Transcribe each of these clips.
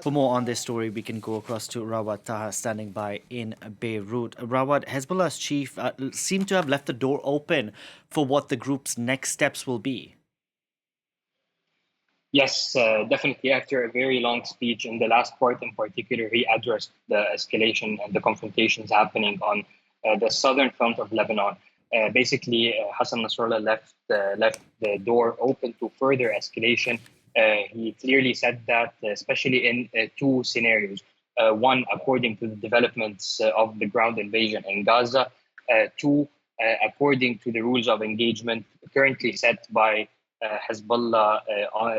For more on this story, we can go across to Rawad Taha standing by in Beirut. Rawad, Hezbollah's chief seemed to have left the door open for what the group's next steps will be. Yes, definitely. After a very long speech, in the last part in particular, he addressed the escalation and the confrontations happening on the southern front of Lebanon. Basically, Hassan Nasrallah left the door open to further escalation. He clearly said that, especially in two scenarios. One, according to the developments of the ground invasion in Gaza. Two, according to the rules of engagement currently set by Hezbollah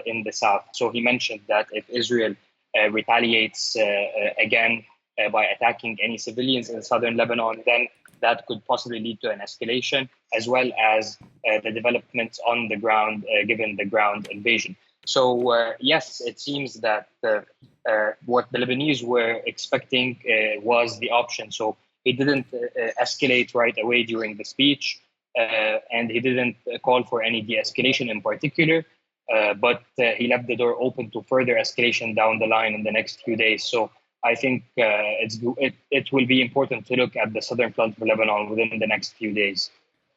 in the south. So he mentioned that if Israel retaliates again by attacking any civilians in southern Lebanon, then that could possibly lead to an escalation, as well as the developments on the ground, given the ground invasion. So, yes, it seems that what the Lebanese were expecting was the option. So he didn't escalate right away during the speech. And he didn't call for any de-escalation in particular, but he left the door open to further escalation down the line in the next few days. So I think it will be important to look at the southern front of Lebanon within the next few days.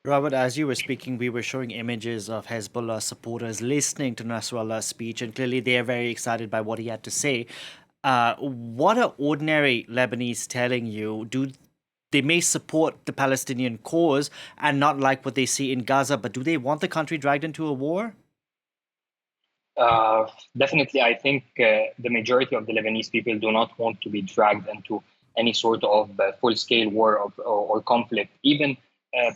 Robert, as you were speaking, we were showing images of Hezbollah supporters listening to Nasrallah's speech, and clearly they are very excited by what he had to say. What are ordinary Lebanese telling you? They may support the Palestinian cause and not like what they see in Gaza, but do they want the country dragged into a war? Uh, Definitely, I think the majority of the Lebanese people do not want to be dragged into any sort of full-scale war or conflict. Even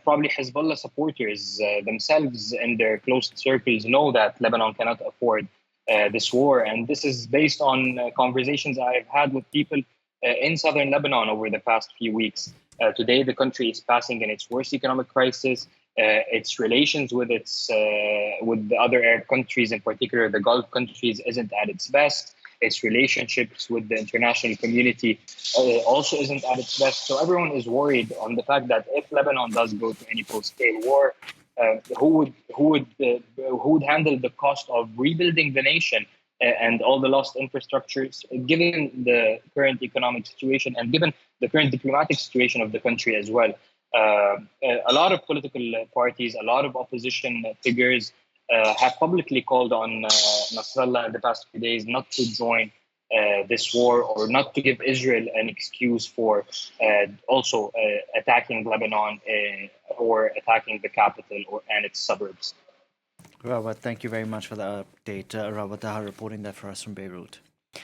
probably Hezbollah supporters themselves in their close circles know that Lebanon cannot afford this war. And this is based on conversations I've had with people in southern Lebanon over the past few weeks. Today, the country is passing in its worst economic crisis. Its relations with the other Arab countries, in particular the Gulf countries, isn't at its best. Its relationships with the international community also isn't at its best. So everyone is worried on the fact that if Lebanon does go to any full-scale war, who would handle the cost of rebuilding the nation and all the lost infrastructures, given the current economic situation and given the current diplomatic situation of the country as well. A lot of political parties, a lot of opposition figures have publicly called on Nasrallah in the past few days not to join this war or not to give Israel an excuse for also attacking Lebanon or attacking the capital and its suburbs. Rawat, thank you very much for the update. Rawat Taha reporting that for us from Beirut.